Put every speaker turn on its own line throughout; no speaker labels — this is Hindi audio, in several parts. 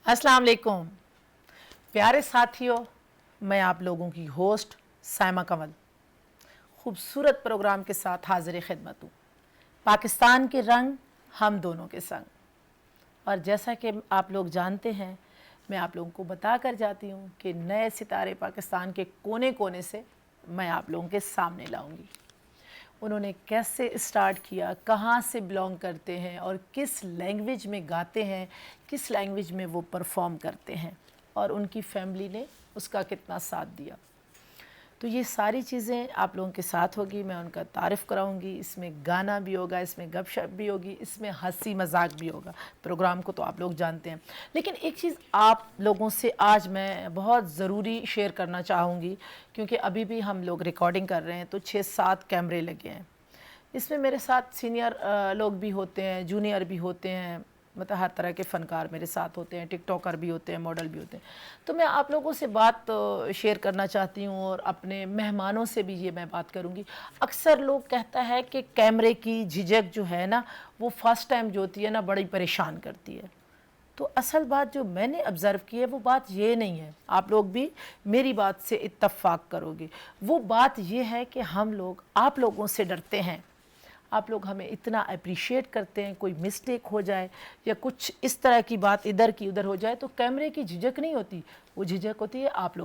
अस्सलाम वालेकुम प्यारे साथियों, मैं आप लोगों की होस्ट साइमा कंवल खूबसूरत प्रोग्राम के साथ हाजिर खिदमत हूँ। पाकिस्तान के रंग हम दोनों के संग। और जैसा कि आप लोग जानते हैं, मैं आप लोगों को बता कर जाती हूँ कि नए सितारे पाकिस्तान के कोने कोने से मैं आप लोगों के सामने लाऊंगी। उन्होंने कैसे स्टार्ट किया, कहाँ से बिलोंग करते हैं और किस लैंग्वेज में गाते हैं, किस लैंग्वेज में वो परफॉर्म करते हैं और उनकी फैमिली ने उसका कितना साथ दिया। तो ये सारी चीज़ें आप लोगों के साथ होगी, मैं उनका तारीफ़ कराऊंगी। इसमें गाना भी होगा, इसमें गपशप भी होगी, इसमें हंसी मजाक भी होगा। प्रोग्राम को तो आप लोग जानते हैं, लेकिन एक चीज़ आप लोगों से आज मैं बहुत ज़रूरी शेयर करना चाहूँगी, क्योंकि अभी भी हम लोग रिकॉर्डिंग कर रहे हैं तो 6-7 कैमरे लगे हैं। इसमें मेरे साथ सीनियर लोग भी होते हैं, जूनियर भी होते हैं, मतलब हर तरह के फ़नकार मेरे साथ होते हैं, टिकटॉकर भी होते हैं, मॉडल भी होते हैं। तो मैं आप लोगों से बात शेयर करना चाहती हूँ और अपने मेहमानों से भी ये मैं बात करूँगी। अक्सर लोग कहता है कि कैमरे की झिझक जो है ना, वो फर्स्ट टाइम जो होती है ना, बड़ी परेशान करती है। तो असल बात जो मैंने ऑब्ज़र्व की है वो बात ये नहीं है, आप लोग भी मेरी बात से इत्तफाक करोगे। वो बात ये है कि हम लोग आप लोगों से डरते हैं। आप लोग हमें इतना अप्रिशिएट करते हैं, कोई मिस्टेक हो जाए या कुछ इस तरह की बात इधर की उधर हो जाए तो कैमरे की झिझक नहीं होती, वो झिझक होती है आप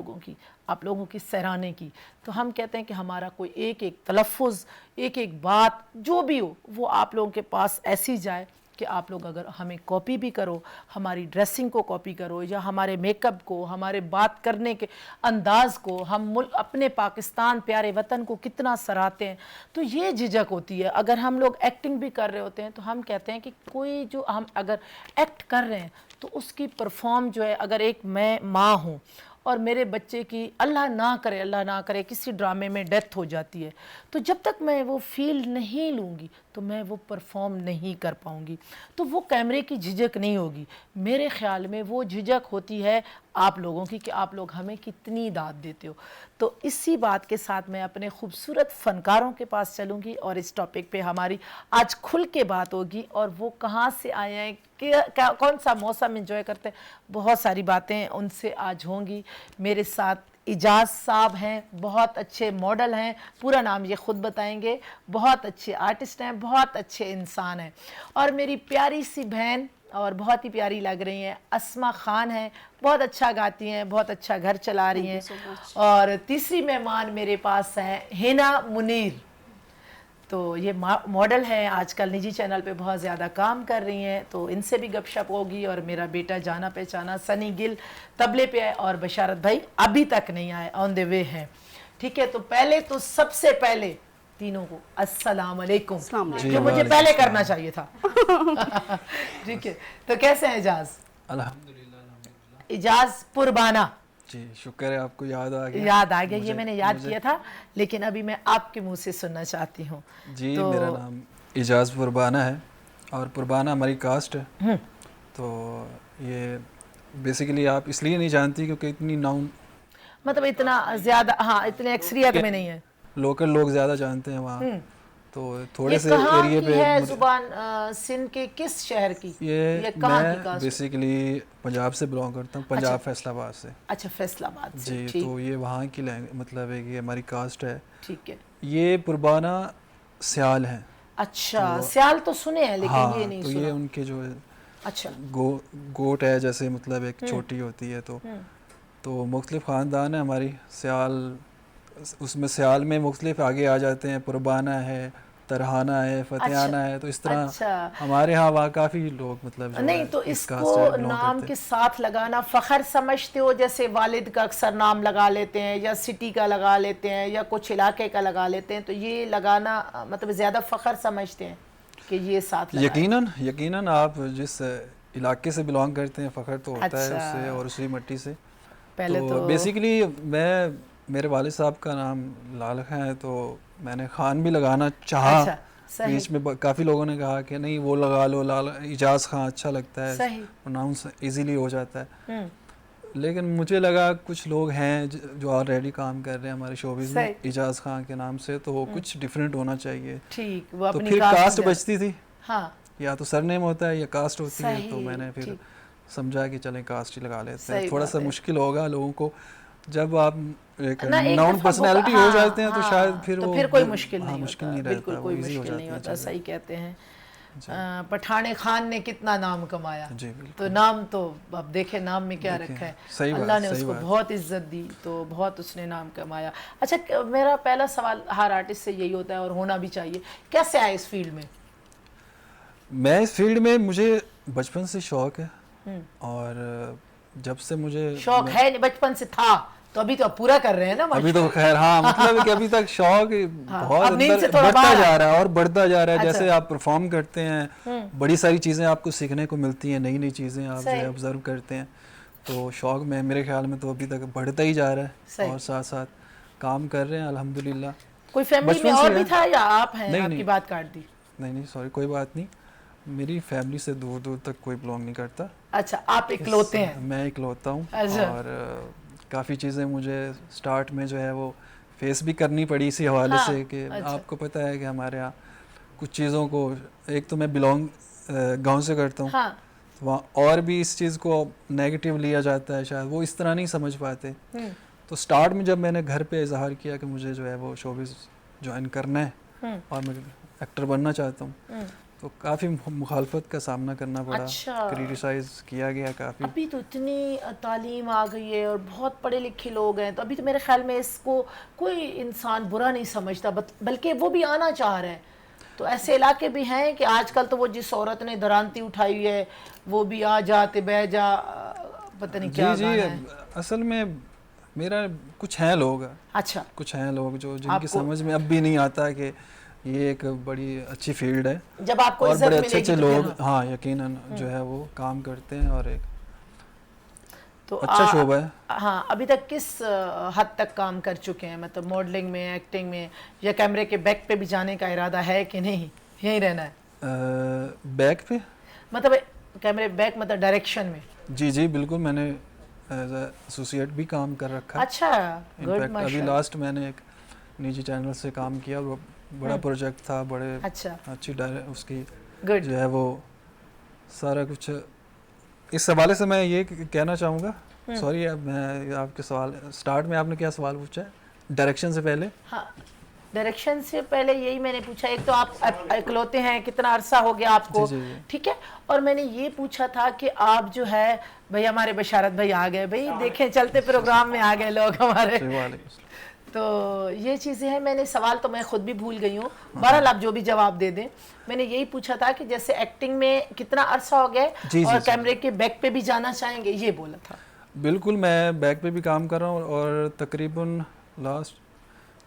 लोगों की सराहने की। तो हम कहते हैं कि हमारा कोई एक एक तलफ़ुज़, एक एक बात जो भी हो, वो आप लोगों के पास ऐसी जाए कि आप लोग अगर हमें कॉपी भी करो, हमारी ड्रेसिंग को कॉपी करो या हमारे मेकअप को, हमारे बात करने के अंदाज़ को, हम अपने पाकिस्तान प्यारे वतन को कितना सराहते हैं, तो ये झिझक होती है। अगर हम लोग एक्टिंग भी कर रहे होते हैं तो हम कहते हैं कि कोई जो हम अगर एक्ट कर रहे हैं तो उसकी परफॉर्म जो है, अगर एक मैं माँ हूँ और मेरे बच्चे की अल्लाह ना करे किसी ड्रामे में डेथ हो जाती है, तो जब तक मैं वो फील नहीं लूँगी तो मैं वो परफॉर्म नहीं कर पाऊँगी। तो वो कैमरे की झिझक नहीं होगी, मेरे ख़्याल में वो झिझक होती है आप लोगों की कि आप लोग हमें कितनी दाद देते हो। तो इसी बात के साथ मैं अपने खूबसूरत फ़नकारों के पास चलूँगी और इस टॉपिक पे हमारी आज खुल के बात होगी। और वो कहाँ से आए हैं, कौन सा मौसम एंजॉय करते हैं, बहुत सारी बातें उनसे आज होंगी। मेरे साथ इजाज़ साहब हैं, बहुत अच्छे मॉडल हैं, पूरा नाम ये ख़ुद बताएंगे, बहुत अच्छे आर्टिस्ट हैं, बहुत अच्छे इंसान हैं। और मेरी प्यारी सी बहन और बहुत ही प्यारी लग रही हैं, अस्मा खान हैं, बहुत अच्छा गाती हैं, बहुत अच्छा घर चला रही हैं। और तीसरी मेहमान मेरे पास हैं हिना मुनीर, तो ये मॉडल हैं, आजकल निजी चैनल पे बहुत ज़्यादा काम कर रही हैं, तो इनसे भी गपशप होगी। और मेरा बेटा जाना पहचाना सनी गिल तबले पे है और बशारत भाई अभी तक नहीं आए, ऑन द वे हैं। ठीक है, तो पहले तो सबसे पहले तीनों को अस्सलाम वालेकुम, जो मुझे पहले करना चाहिए था। ठीक है, तो कैसे हैं इजाज़?
अल्हम्दुलिल्लाह।
इजाज़ पुरबाना
जी, शुक्र है आपको याद आ गया।
ये मैंने याद किया था, लेकिन अभी मैं आपके मुंह से सुनना चाहती हूँ।
जी,
तो
मेरा नाम इजाज़ पुरबाना है और पुरबाना हमारी कास्ट है। तो ये बेसिकली आप इसलिए नहीं जानती क्योंकि इतनी नाउन,
मतलब इतना ज़्यादा, हाँ, इतने एक्सरियत में नहीं है।
लोकल लोग ज़्यादा जानते हैं वहाँ, तो थोड़े
ये
से
कहाँ
एरिया
की
पे
है ज़ुबान, सिंध के किस शहर की?
ये
कहाँ की
मैं
कास्ट?
बेसिकली पंजाब से बिलोंग करता हूँ, पंजाब
अच्छा,
फैसलाबाद से।
अच्छा, फैसलाबाद से।
जी,
ठीक,
तो ये वहाँ की मतलब है कि हमारी कास्ट है।
ठीक है।
ये पुरबाना स्याल हैं।
अच्छा,
तो
स्याल तो सुने हैं लेकिन ये
हाँ,
नहीं
तो ये
सुना।
उनके जो
अच्छा।
गोट है, जैसे मतलब एक छोटी होती है, तो मुख्तलिफ ख़ानदान है हमारी स्याल, उसमें स्याल में मुख्तलिफ आगे आ जाते हैं, पुरबाना है, तरहाना है, फतेहाना है, तो इस तरह
अच्छा,
हमारे यहाँ वहाँ काफ़ी लोग मतलब जो
नहीं
है
तो
इस
इसको
कास्ट से बिलोंग
नाम
करते
के साथ लगाना फ़ख्र समझते हो? जैसे वालिद का अक्सर नाम लगा लेते हैं या सिटी का लगा लेते हैं या कुछ इलाके का लगा लेते हैं, तो ये लगाना मतलब ज़्यादा फ़ख्र समझते हैं कि ये साथ
हैं।
लगाए?
यकीनन आप जिस इलाके से बिलोंग करते हैं फ़ख्र तो होता है
अच्छा,
उससे और उसी मिट्टी से। तो
पहले तो
बेसिकली मेरे वालिद साहब का नाम लाल खां है, तो मैंने खान भी लगाना चाहा।
अच्छा, सही,
बीच में काफ़ी लोगों ने कहा कि नहीं वो लगा लो, लाल इजाज़ खां अच्छा लगता है,
सही।
प्रोनाउंस इजीली हो जाता है। लेकिन मुझे लगा कुछ लोग हैं जो ऑलरेडी काम कर रहे हैं हमारे शोबिज़ में
सही,
इजाज़ खां के नाम से, तो कुछ डिफरेंट होना चाहिए।
ठीक, वो
तो
अपनी
फिर
कास्ट
कास्ट
की जाए।
बचती थी,
हाँ,
या तो सरनेम होता है या कास्ट होती है,
सही,
तो मैंने फिर
ठीक।
समझा कि चलें कास्ट ही लगा लेते
सही
हैं। थोड़ा
बात
सा
है।
मुश्किल होगा लोगों को, जब आप एक
ना एक
नाउन
दफा
पर्सनैलिटी हो जाते हैं तो शायद फिर
तो
वो
फिर कोई मुश्किल
हाँ
नहीं
मुश्किल
होता,
नहीं
बिल्कुल
रहता,
कोई
वो इजी हो
मुश्किल नहीं
जाती हैं
होता,
चीज़ें।
सही कहते हैं।
जी
पठाने खान ने कितना नाम कमाया,
जी
तो
बिल्कुल,
नाम तो अब देखे नाम में क्या
देखें
रखा है,
सही
अल्लाह
बात,
ने
सही
उसको
बात।
बहुत इज्जत दी, तो बहुत उसने नाम कमाया। अच्छा, मेरा पहला सवाल हर आर्टिस्ट से यही होता है और होना भी चाहिए, कैसे आए इस फील्ड में?
मैं इस फील्ड में, मुझे बचपन से शौक है,
हम्म,
और जब से मुझे
शौक है नहीं, बचपन से था, तो अभी तो आप पूरा कर रहे हैं ना
अभी तो
माशाल्लाह।
खैर हाँ, मतलब कि अभी तक शौक
हाँ,
बहुत
अब नींद से
अंदर
थोड़ा
बढ़ता
बाहर
जा
आ-
रहा है और बढ़ता जा रहा है।
अच्छा।
जैसे आप परफॉर्म करते हैं, बड़ी सारी चीज़ें आपको सीखने को मिलती हैं, नई नई चीज़ें आप जो
सही।
है ऑब्जर्व करते हैं, तो शौक में मेरे ख्याल में तो अभी तक बढ़ता ही जा रहा है,
सही।
और साथ साथ काम कर रहे हैं अल्हम्दुलिल्लाह।
कोई फैमिली में
बचपन से
और भी
है।
था या आप हैं?
नहीं
आपकी
नहीं
बात काट दी।
नहीं सॉरी, कोई बात नहीं, मेरी फैमिली से दूर दूर तक कोई बिलोंग नहीं करता।
अच्छा, आप इकलौते हैं?
मैं इकलौता हूँ,
अच्छा।
और काफ़ी चीज़ें मुझे स्टार्ट में जो है वो फेस भी करनी पड़ी इसी हवाले
हाँ,
से कि
अच्छा।
आपको पता है कि हमारे यहाँ कुछ चीज़ों को, एक तो मैं बिलोंग गांव से करता हूँ,
हाँ,
तो वहाँ और भी इस चीज़ को नेगेटिव लिया जाता है, शायद वो इस तरह नहीं समझ पाते। तो स्टार्ट में जब मैंने घर पे इजहार किया कि मुझे जो है वो शोबिज़ ज्वाइन करना है और मैं एक्टर बनना चाहता हूँ, तो काफ़ी मुखालफत का सामना करना पड़ा,
अच्छा।
क्रिटिसाइज़ किया गया काफ़ी।
अभी तो इतनी तालीम आ गई है और बहुत पढ़े लिखे लोग हैं, तो अभी तो मेरे ख्याल में इसको कोई इंसान बुरा नहीं समझता, बल्कि वो भी आना चाह रहा है। तो ऐसे इलाके भी हैं कि आजकल तो वो जिस औरत ने दरांती उठाई हुई है वो भी आ जाते बह जा, पता नहीं क्या
जी
गाना है।
असल में मेरा कुछ हैं लोग,
अच्छा,
कुछ हैं लोग जो जिनकी
आपको
समझ में अब भी नहीं आता कि ये एक बड़ी अच्छी फील्ड है,
जब आपको
और
इज्जत
बड़े अच्छे
मिलेगी
अच्छे
तो फिर
लोग हाँ यकीनन जो है वो काम करते हैं, और एक
तो
अच्छा शोबा है।
हाँ, अभी तक किस हद तक काम कर चुके हैं, मतलब मॉडलिंग में, एक्टिंग में, या कैमरे के बैक पे भी जाने का इरादा है कि नहीं, यहीं रहना है?
बैक पे
मतलब कैमरे बैक मतलब डायरेक्शन में?
जी बिल्कुल, मैंने एज एसोसिएट भी काम कर रखा है।
अच्छा, गुड,
इनफैक्ट अभी
माशाल्लाह।
लास्ट मैंने एक निजी चैनल से काम किया, वो बड़ा प्रोजेक्ट था, बड़े
अच्छा,
अच्छी उसकी
गुड।
जो है वो सारा कुछ। इस हवाले से मैं ये कहना चाहूँगा, सॉरी अब मैं आपके सवाल, स्टार्ट में आपने क्या सवाल पूछा है डायरेक्शन से पहले?
हाँ, डायरेक्शन से पहले यही मैंने पूछा, एक तो आप इकलौते हैं, कितना अरसा हो गया आपको,
जी।
ठीक है, और मैंने ये पूछा था कि आप जो है, भाई हमारे बशारत भाई आ गए, भाई देखें चलते प्रोग्राम में आ गए लोग हमारे, तो ये चीज़ें हैं। मैंने सवाल तो मैं खुद भी भूल गई हूँ, बहरहाल आप जो भी जवाब दे दें। मैंने यही पूछा था कि जैसे एक्टिंग में कितना अरसा हो गया और कैमरे के बैक पे भी जाना चाहेंगे, ये बोला था।
बिल्कुल, मैं बैक पे भी काम कर रहा हूँ, और तकरीबन लास्ट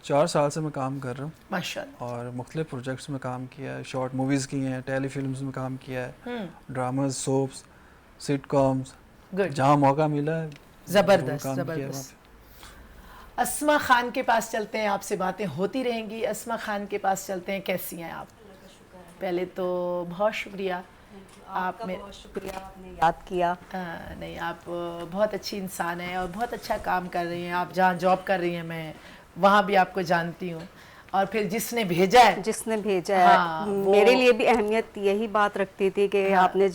4 साल से मैं काम कर रहा हूँ
माशाल्लाह,
और मुख्तलिफ प्रोजेक्ट्स में काम किया है, शॉर्ट मूवीज़ की हैं, टेलीफिल्म्स में काम किया है, ड्रामाज, सोप्स, सिटकॉम्स, जहाँ मौका मिला है
ज़बरदस्त
काम किया
ज़बरदस्त। अस्मा खान के पास चलते हैं, आपसे बातें होती रहेंगी। अस्मा खान के पास चलते हैं, कैसी हैं आप? पहले तो बहुत शुक्रिया,
आपका बहुत शुक्रिया, आपने याद किया।
नहीं, आप बहुत अच्छी इंसान हैं और बहुत अच्छा काम कर रही हैं। आप जहाँ जॉब कर रही हैं, मैं वहाँ भी आपको जानती हूँ, और फिर जिसने भेजा है, हाँ,
मेरे लिए भी अहमियत यही बात रखती थी कि
हाँ,
आपने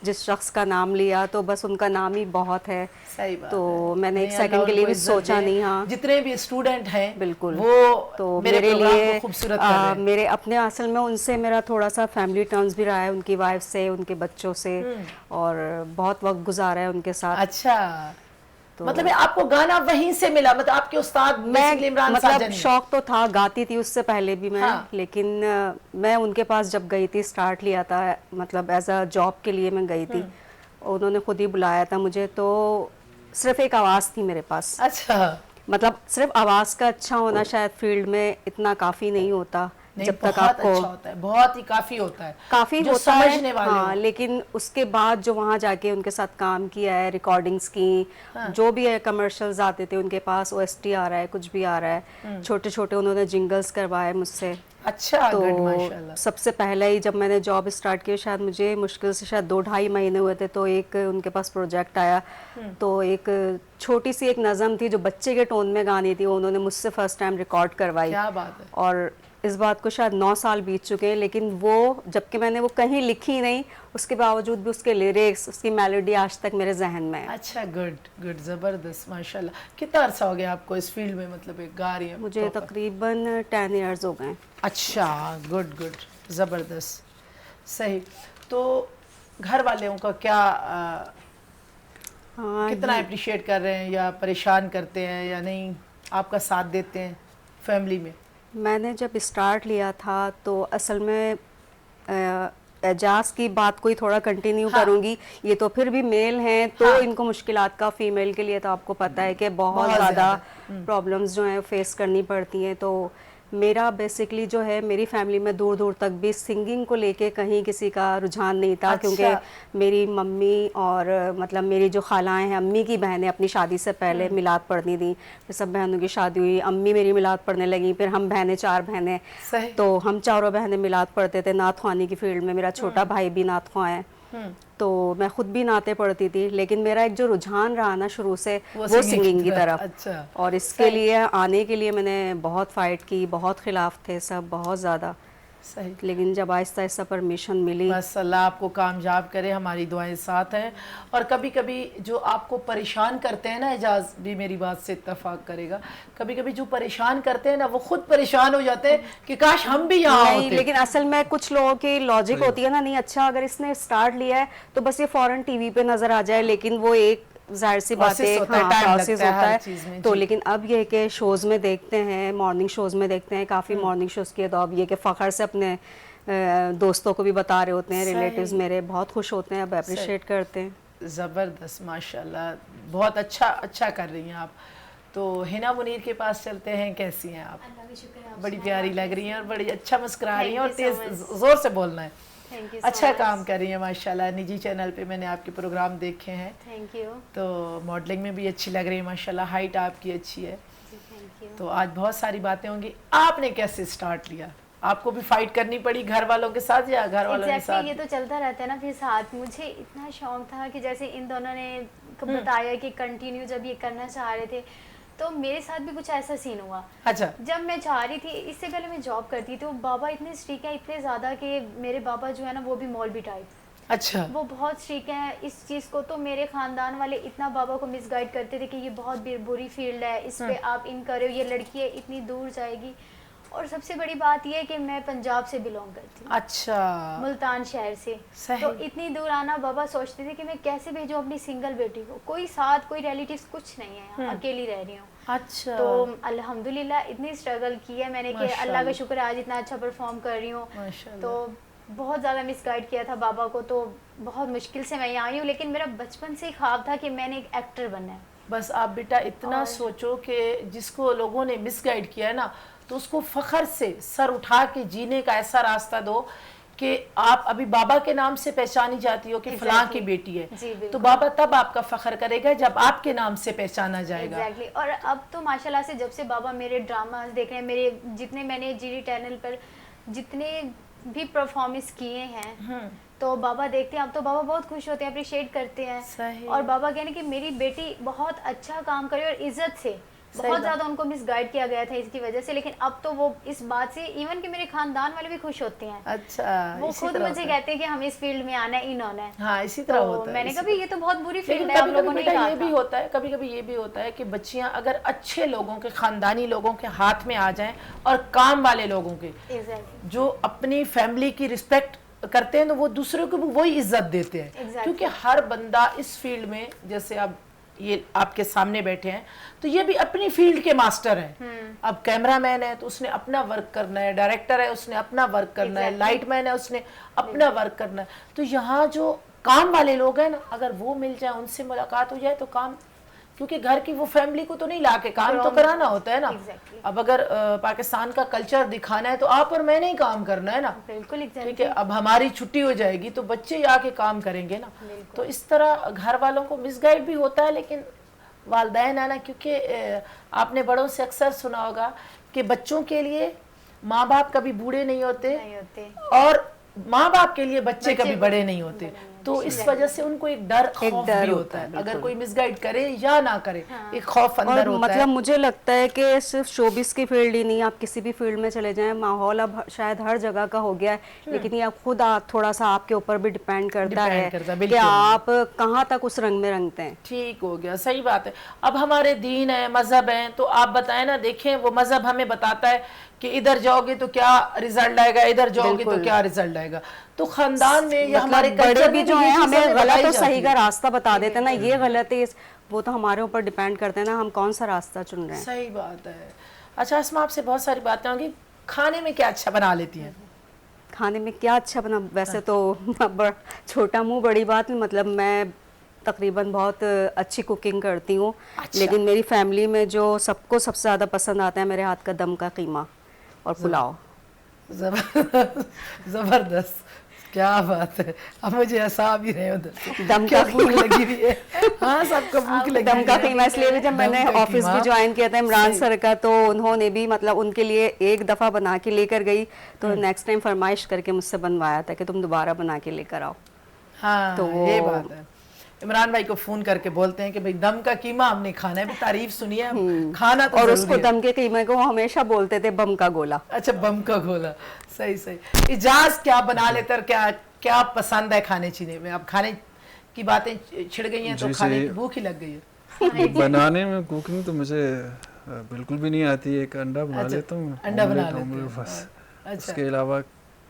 जिस शख्स का नाम लिया तो बस उनका नाम ही बहुत है।
सही बात
तो
है।
मैंने एक सेकंड के लिए भी सोचा नहीं। हाँ,
जितने भी स्टूडेंट हैं
बिल्कुल,
वो
तो
मेरे
लिए
खूबसूरत कर रहे हैं।
मेरे अपने असल में उनसे मेरा थोड़ा सा फैमिली टर्म्स भी रहा है, उनकी वाइफ से, उनके बच्चों से, और बहुत वक्त गुजारा है उनके साथ।
अच्छा, तो मतलब आपको गाना वहीं से मिला, मतलब आपके उस्ताद
मैं
इमरान
मतलब
साजन
शौक तो था, गाती थी उससे पहले भी मैं,
हाँ,
लेकिन मैं उनके पास जब गई थी, स्टार्ट लिया था, मतलब एज अ जॉब के लिए मैं गई थी, उन्होंने खुद ही बुलाया था मुझे, तो सिर्फ एक आवाज़ थी मेरे पास।
अच्छा,
मतलब सिर्फ आवाज़ का अच्छा होना शायद फील्ड में इतना काफ़ी नहीं होता, जब तक आपको
अच्छा होता है, बहुत ही काफ़ी होता है,
काफ़ी
जो
होता
समझने
है।
वाले
हाँ, लेकिन उसके बाद जो वहाँ जाके उनके साथ काम किया है, रिकॉर्डिंग्स की, जो भी है, कमर्शियल्स आते थे उनके पास, OST आ रहा है, कुछ भी आ रहा है, छोटे छोटे उन्होंने जिंगल्स करवाए मुझसे।
अच्छा,
तो
गुड, माशाल्लाह।
सबसे पहले ही जब मैंने जॉब स्टार्ट की, शायद मुझे मुश्किल से शायद 2-2.5 महीने हुए थे, तो एक उनके पास प्रोजेक्ट आया, तो एक छोटी सी एक नज़म थी जो बच्चे के टोन में गानी थी, उन्होंने मुझसे फर्स्ट टाइम रिकॉर्ड करवाई।
क्या बात है।
और इस बात को शायद 9 साल बीत चुके हैं, लेकिन वो जबकि मैंने वो कहीं लिखी नहीं, उसके बावजूद भी उसके लिरिक्स, उसकी मेलोडी आज तक मेरे जहन में है।
अच्छा, गुड गुड, ज़बरदस्त, माशाल्लाह। कितना अरसा हो गया आपको इस फील्ड में, मतलब एक गा रही हैं
मुझे तकरीबन 10 इयर्स हो गए।
अच्छा, गुड गुड, ज़बरदस्त, सही। तो घर वालों का क्या
हाँ,
कितना अप्रिशिएट कर रहे हैं, या परेशान करते हैं या नहीं, आपका साथ देते हैं फैमिली में?
मैंने जब स्टार्ट लिया था तो असल में एजाज की बात को ही थोड़ा कंटिन्यू करूंगी। ये तो फिर भी मेल हैं तो इनको मुश्किलात का, फीमेल के लिए तो आपको पता है कि बहुत ज़्यादा प्रॉब्लम्स जो हैं फेस करनी पड़ती हैं। तो मेरा बेसिकली जो है, मेरी फैमिली में दूर दूर तक भी सिंगिंग को लेके कहीं किसी का रुझान नहीं था।
अच्छा।
क्योंकि मेरी मम्मी और मतलब मेरी जो खालाएं हैं, अम्मी की बहनें अपनी शादी से पहले मिलाद पढ़नी थी, फिर सब बहनों की शादी हुई, अम्मी मेरी मिलाद पढ़ने लगी, फिर हम बहनें 4 बहनें,
सही।
तो हम चारों बहनें मिलाद पढ़ते थे। नात ख्वानी की फील्ड में मेरा छोटा भाई भी नात ख्वां है, तो मैं खुद भी नाते पढ़ती थी। लेकिन मेरा एक जो रुझान रहा ना शुरू से, वो सिंगिंग की तरफ।
अच्छा।
और इसके लिए आने के लिए मैंने बहुत फाइट की, बहुत खिलाफ थे सब, बहुत ज़्यादा।
सही।
लेकिन जब आहिस्ता आहिस्ता परमिशन मिली,
बस अल्लाह आपको कामयाब करे, हमारी दुआएं साथ हैं। और कभी कभी जो आपको परेशान करते हैं ना, एजाज भी मेरी बात से इत्तेफाक करेगा, कभी कभी जो परेशान करते हैं ना, वो खुद परेशान हो जाते हैं कि काश हम भी यहाँ
नहीं,
होते।
लेकिन असल में कुछ लोगों की लॉजिक होती है ना, नहीं अच्छा अगर इसने स्टार्ट लिया है तो बस ये फौरन टीवी पे नजर आ जाए, लेकिन वो एक जाहिर सी बात है, प्रोसेस होता है। तो लेकिन अब ये कि शोज़ में देखते हैं, मॉर्निंग शोज़ में देखते हैं, काफ़ी मॉर्निंग शोज़ किए, तो अब ये कि फ़ख्र से अपने दोस्तों को भी बता रहे होते हैं, रिलेटिव्स मेरे बहुत खुश होते हैं, अब अप्रिशिएट करते हैं।
ज़बरदस्त, माशाल्लाह, बहुत अच्छा कर रही हैं आप। तो हिना मुनीर के पास चलते हैं, कैसी हैं आप?
अल्लाह का शुक्र है, आप
बड़ी
सुनाएं,
प्यारी
आप
लग रही हैं और बड़ी अच्छा मुस्कुरा रही हैं, और
Thank you so
तेज ज़ोर से बोलना है।
थैंक यू,
अच्छा काम कर रही हैं माशाल्लाह। निजी चैनल पे मैंने आपके प्रोग्राम देखे हैं,
थैंक यू
तो मॉडलिंग में भी अच्छी लग रही है माशाल्लाह, हाइट आपकी अच्छी है।
जी, थैंक यू।
तो आज बहुत सारी बातें होंगी। आपने कैसे स्टार्ट लिया? आपको भी फाइट करनी पड़ी घर वालों के साथ या घर वालों के साथ?
ये तो चलता रहता है ना फिर साथ। मुझे इतना शौक था कि जैसे इन दोनों ने बताया कि कंटिन्यू जब ये करना चाह रहे थे, तो मेरे साथ भी कुछ ऐसा सीन हुआ।
अच्छा।
जब मैं चाह रही थी, इससे पहले मैं जॉब करती थी, तो बाबा इतने स्ट्रिक्ट हैं, इतने ज़्यादा कि मेरे बाबा जो है ना वो भी मौलवी टाइप।
अच्छा।
वो बहुत स्ट्रिक्ट हैं इस चीज़ को। तो मेरे ख़ानदान वाले इतना बाबा को मिसगाइड करते थे कि ये बहुत बुरी फील्ड है, इस पे आप इन करो, ये लड़की है इतनी दूर जाएगी। और सबसे बड़ी बात ये है कि मैं पंजाब से बिलोंग करती हूँ,
अच्छा,
मुल्तान शहर से।
सही।
तो इतनी दूर आना, बाबा सोचते थे कि मैं कैसे भेजूँ अपनी सिंगल बेटी को, कोई साथ कोई रिलेटिव्स कुछ नहीं है यहाँ, अकेली रह रही हूँ।
अच्छा।
तो अल्हम्दुलिल्लाह इतनी स्ट्रगल की है मैंने कि अल्लाह का शुक्र है आज इतना अच्छा परफॉर्म कर रही हूँ। तो बहुत ज़्यादा मिसगाइड किया था बाबा को, तो बहुत मुश्किल से मैं यहाँ आई हूँ। लेकिन मेरा बचपन से ही ख्वाब था कि मैंने एक एक्टर बनना है।
बस आप बेटा इतना सोचो कि जिसको लोगों ने मिसगाइड किया है ना, तो उसको फख्र से सर उठा के जीने का ऐसा रास्ता दो कि आप अभी बाबा के नाम से पहचानी जाती हो कि फलां की बेटी है, तो बाबा तब आपका फख्र करेगा जब आपके नाम से पहचाना जाएगा।
एग्जैक्टली। और अब तो माशाल्लाह से जब से बाबा मेरे ड्रामा देख रहे हैं, मेरे जितने मैंने जीडी चैनल पर जितने भी परफॉर्मेंस किए हैं, तो बाबा देखते हैं, अब तो बाबा बहुत खुश होते हैं, अप्रिशिएट करते हैं।
सही।
और बाबा कहने कि मेरी बेटी बहुत अच्छा काम करे और इज्जत से। बहुत ज़्यादा उनको मिसगाइड किया गया था इसकी वजह से, लेकिन अब तो वो इस बात से इवन कि मेरे खानदान वाले भी खुश होते हैं।
अच्छा,
वो खुद मुझे कहते हैं कि हम इस फील्ड में आना है, इन होना है।
हाँ, इसी तरह होता है।
मैंने कभी ये तो बहुत बुरी फील्ड
लेकिन
है, आप
कभी
लोगों
कभी
ने
बेटा
कहा
ये भी होता है, कभी कभी ये भी होता है कि बच्चियां अगर अच्छे लोगों के, खानदानी लोगों के हाथ में आ जाएं और काम वाले लोगों के, जो अपनी फैमिली की रिस्पेक्ट करते हैं, तो वो दूसरों को भी वही इज्जत देते हैं। क्योंकि हर बंदा इस फील्ड में, जैसे अब ये आपके सामने बैठे हैं, तो ये भी अपनी फील्ड के मास्टर हैं। अब कैमरामैन है तो उसने अपना वर्क करना है, डायरेक्टर है उसने अपना वर्क करना है, लाइटमैन है उसने अपना वर्क करना है। तो यहाँ जो काम वाले लोग हैं ना, अगर वो मिल जाए, उनसे मुलाकात हो जाए तो काम, क्योंकि घर की वो फैमिली को तो नहीं ला के काम तो कराना होता है ना। अब अगर पाकिस्तान का कल्चर दिखाना है तो आप और मैंने ही काम करना है ना।
बिल्कुल,
ठीक है। अब हमारी छुट्टी हो जाएगी तो बच्चे ही आके काम करेंगे ना। तो इस तरह घर वालों को मिसगाइड भी होता है, लेकिन वालिदैन है ना, क्योंकि आपने बड़ों से अक्सर सुना होगा कि बच्चों के लिए माँ बाप कभी बूढ़े नहीं होते, और माँ बाप के लिए बच्चे कभी बड़े नहीं होते, तो इस वजह से उनको एक डर खौफ भी होता है, अगर कोई मिसगाइड करे या ना करे, एक खौफ अंदर होता
मतलब
है।
मुझे लगता है कि सिर्फ शोबिस की फील्ड ही नहीं, आप किसी भी फील्ड में चले जाएं, माहौल अब शायद हर जगह का हो गया है, लेकिन ये खुद थोड़ा सा आपके ऊपर भी डिपेंड करता है कि आप कहाँ तक उस रंग में रंगते हैं।
ठीक हो गया, सही बात है। अब हमारे दीन है, मजहब है, तो आप बताएं ना, देखें वो मजहब हमें बताता है कि इधर जाओगे तो क्या रिजल्ट आएगा, इधर जाओगे तो क्या रिजल्ट आएगा। तो खानदान में या हमारे
बड़े भी जो है हमें गलत और सही का
है।
रास्ता बता देते हैं ना, ये गलत है, वो तो हमारे ऊपर डिपेंड करते हैं ना, हम कौन सा रास्ता चुन रहे हैं।
सही बात है। अच्छा अस्मा, आपसे बहुत सारी बातें होंगी, खाने में क्या अच्छा बना लेती हैं?
खाने में क्या अच्छा बना, वैसे तो छोटा मुंह बड़ी बात, मतलब मैं तकरीबन बहुत अच्छी कुकिंग करती हूँ।
अच्छा।
लेकिन मेरी फैमिली में जो सबको सबसे ज़्यादा पसंद आता है मेरे हाथ का दम का कीमा और पुलाव।
जबरदस्त, क्या बात है। अब मुझे ऐसा भी रहे उधर
दम
क्या
का
भूख लगी हुई है। हाँ, सबको भूख लगी
दम का
हुई है।
कीमा इसलिए भी, जब मैंने
दम का
ऑफिस भी
कीमा।
ज्वाइन किया था इमरान सर का, तो उन्होंने भी मतलब उनके लिए एक दफ़ा बना के लेकर गई, तो नेक्स्ट टाइम फरमाइश करके मुझसे बनवाया था कि तुम दोबारा बना के लेकर आओ।
हाँ,
तो वो
ये बात है। इमरान भाई को फोन करके बोलते हैं कि भाई दम का कीमा हमने खाना है, भी तारीफ सुनी है, खाना तो
और
जरूरी
उसको
है।
दम के कीमे को हमेशा बोलते थे बम का गोला।
अच्छा, बम का गोला, सही सही। इजाज क्या बना लेते और क्या क्या पसंद है खाने चीने में? अब खाने की बातें छिड़ गई हैं तो
जी,
खाने
से-
की भूख ही लग गई है।
बनाने में कुकिंग तो मुझे बिल्कुल भी नहीं आती। एक अंडा बना
अच्छा,
लेता हूँ,
अंडा बना
ऑमलेट,
लेते
ऑमलेट
हैं।
बस।
अच्छा,
उसके अलावा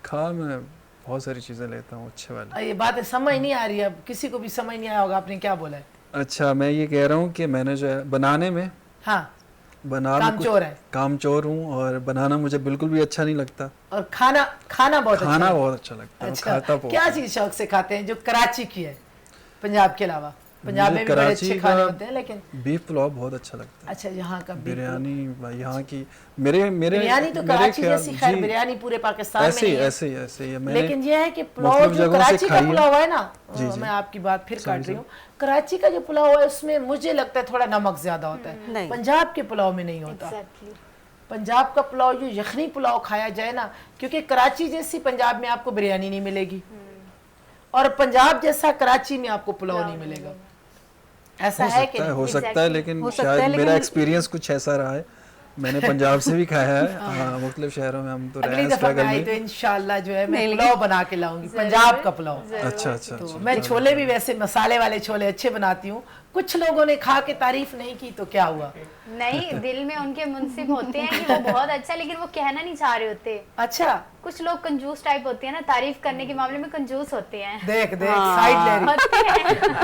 खा मैं बहुत सारी चीज़ें लेता हूँ अच्छे वाली।
ये बातें समझ नहीं आ रही है, अब किसी को भी समझ नहीं आया होगा आपने क्या बोला है।
अच्छा, मैं ये कह रहा हूँ कि मैंने जो है बनाने में
हाँ,
बना
कामचोर है
कामचोर हूँ, और बनाना मुझे बिल्कुल भी अच्छा नहीं लगता।
और खाना खाना बहुत अच्छा
खाना
लगता है।
बहुत अच्छा लगता है,
अच्छा,
खाता बहुत
क्या
हूँ।
चीज शौक से खाते हैं जो कराची की है, पंजाब के अलावा? पंजाब
मुझे
में भी बड़े
कराची
अच्छे
का
खाने होते हैं, लेकिन
बीफ पुलाव बहुत अच्छा लगता है।
अच्छा, यहाँ का
बिरयानी यहाँ की, मेरे मेरे
बिरयानी तो
मेरे
कराची
ख्याल-
जैसी, खैर
जी,
बिरयानी पूरे पाकिस्तान में
ऐसे ही
नहीं है।
ऐसे ही ऐसे ही है। मैंने
लेकिन ये है कि पुलाव
मुख्तलिफ
जो
जगहों से
कराची का
खाई है।
पुलाव है ना,
जी, जी।
मैं आपकी बात फिर काट रही हूँ, कराची का जो पुलाव है उसमें मुझे लगता है थोड़ा नमक ज्यादा होता है,
नहीं।
पंजाब के पुलाव में नहीं होता।
एग्जैक्टली।
पंजाब का पुलाव जो यखनी पुलाव खाया जाए ना, क्योंकि कराची जैसी पंजाब में आपको बिरयानी नहीं मिलेगी, और पंजाब जैसा कराची में आपको पुलाव नहीं मिलेगा। ऐसा है कि
हो
नहीं?
सकता है, लेकिन
हो सकता है,
शायद मेरा
लेकिन-
एक्सपीरियंस कुछ ऐसा रहा है। मैंने पंजाब से भी खाया है, हाँ, मुख्तलिफ शहरों में हम तो रहे
अगली
हैं
दफा मैं
स्ट्रगल
आई तो
में।
इंशाल्लाह जो है मैं
नहीं,
पुलाव बना के लाऊंगी, पंजाब का पुलाव।
अच्छा अच्छा
तो
अच्छा।
मैं छोले भी वैसे मसाले वाले छोले अच्छे बनाती हूँ। कुछ लोगों ने खा के तारीफ नहीं की तो क्या हुआ?
नहीं, दिल में उनके मुंसिब होते हैं कि वो बहुत अच्छा, लेकिन वो कहना नहीं चाह रहे होते।
अच्छा,
कुछ लोग कंजूस टाइप होते हैं ना, तारीफ करने के मामले में कंजूस होते हैं।
देख देख साइड ले रही।
होते हैं,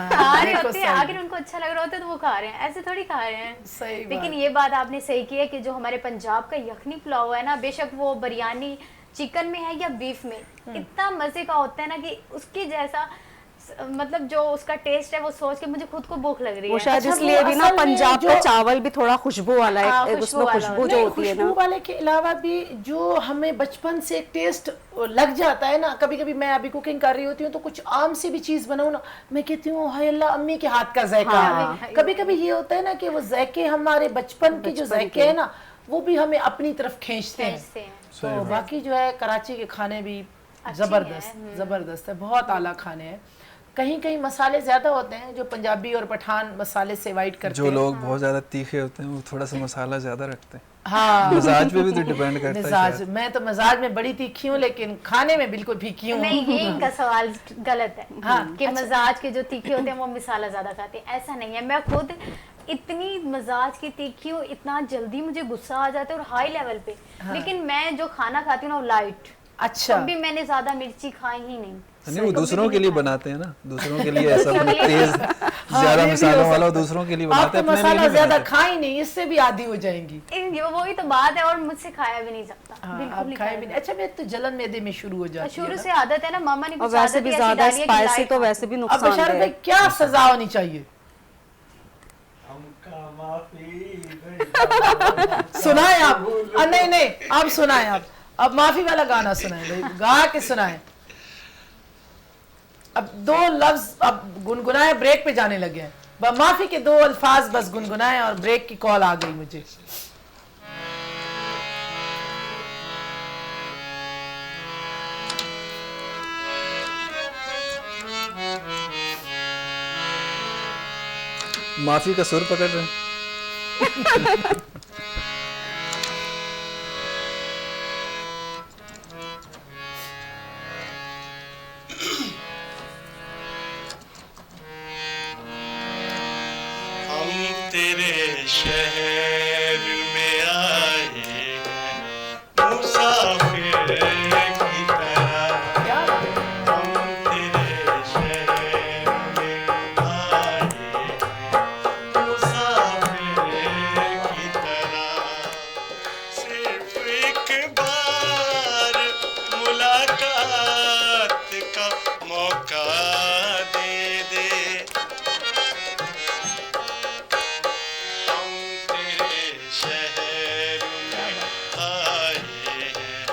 खा रहे
देखो
होते हैं,
सही।
आखिर उनको अच्छा लग रहा होता है तो वो खा रहे हैं, ऐसे थोड़ी खा रहे हैं।
सही बात।
लेकिन ये बात आपने सही की है कि जो हमारे पंजाब का यखनी पुलाव है ना, बेशक वो बिरयानी चिकन में है या बीफ में, इतना मजे का होता है ना कि उसके जैसा मतलब जो उसका टेस्ट है वो सोच के मुझे खुद को भूख लग रही
वो
है।
शायद
अच्छा, वो
इसलिए भी ना
असल में
पंजाब
जो-
का चावल भी थोड़ा खुशबू वाला
हाँ,
है,
खुशबू
उसमें
वाला
खुशबू
होता
जो
नहीं,
होती है ना।
खुशबू वाले के अलावा भी जो हमें बचपन से एक टेस्ट लग जाता है ना, कभी कभी मैं अभी कुकिंग कर रही होती हूँ तो कुछ आम से भी चीज बनाऊँ ना, मैं कहती हूँ हाय अल्लाह, अम्मी के हाथ का जायका
हाँ।
है। कभी कभी ये होता है ना कि वो जायके हमारे बचपन के जो जायके है ना, वो भी हमें अपनी तरफ खींचते हैं।
खींचते हैं।
तो बाकी जो है कराची के खाने भी
अच्छे
जबरदस्त
हैं।
जबरदस्त है, बहुत आला खाने हैं। कहीं कहीं मसाले ज्यादा होते हैं, जो पंजाबी और पठान मसाले से अवॉइड करते
जो
हैं।
लोग बहुत ज्यादा तीखे होते हैं वो थोड़ा सा मसाला ज्यादा रखते हैं।
हाँ,
मिजाज पे भी तो डिपेंड करता है
मिजाज,
शायद।
मैं तो मिजाज में बड़ी तीखी हूँ लेकिन खाने में बिल्कुल फीकी हूँ।
नहीं, ये इनका सवाल गलत है।
हाँ,
कि मजाज के जो तीखे होते हैं वो मसाला ज्यादा खाते हैं, ऐसा नहीं है। मैं खुद इतनी मजाज की तीखी हूँ, इतना जल्दी मुझे गुस्सा आ जाता है और हाई लेवल पे, लेकिन मैं जो खाना खाती हूँ ना वो लाइट।
अच्छा,
कभी मैंने ज्यादा मिर्ची खाई ही नहीं।
नहीं, वो दूसरों के लिए बनाते हैं ना, दूसरों के लिए ऐसा मतलब तेज ज्यादा
ये भी
मसालों
हो
वाला
सकता है।
दूसरों के लिए
आप
बनाते
तो
हैं, अपने लिए
मसाला
नहीं
ज्यादा
बनाते।
खाई नहीं, इससे भी आदी हो जाएंगी।
ये वही तो बात है, और मुझसे खाया भी नहीं जाता।
हाँ,
बिल्कुल
आप
नहीं
खाए
खाया
भी नहीं। अच्छा, मैं तो जलन मैदे में शुरू हो
जाता।
जाती है
शुरू
ना।
से आदत है ना, मामा ने
और
कुछ
वैसे
आदत
भी
ही ऐसी
ज्यादा
डाली है कि
स्पाइसी
लाइट
तो
खाती
वैसे भी
अब
नुकसान
बशर भाई
है।
क्या सजा होनी चाहिए? सुनाए आप। नहीं नहीं, आप सुनाए, आप अब माफी वाला गाना सुनाए भाई, गा के सुनाए। अब दो लफ्ज अब गुनगुनाए, ब्रेक पे जाने लगे हैं। माफी के दो अल्फाज बस गुनगुनाए और ब्रेक की कॉल आ गई मुझे।
माफ़ी का सुर पकड़ रहे हैं।
हम तेरे शहर में आए हैं मुसाफिर की तरह। हम तेरे शहर में आए हैं मुसाफिर की तरह। सिर्फ एक बार मुलाकात का मौका दे दे। हम तेरे शहर में आए हैं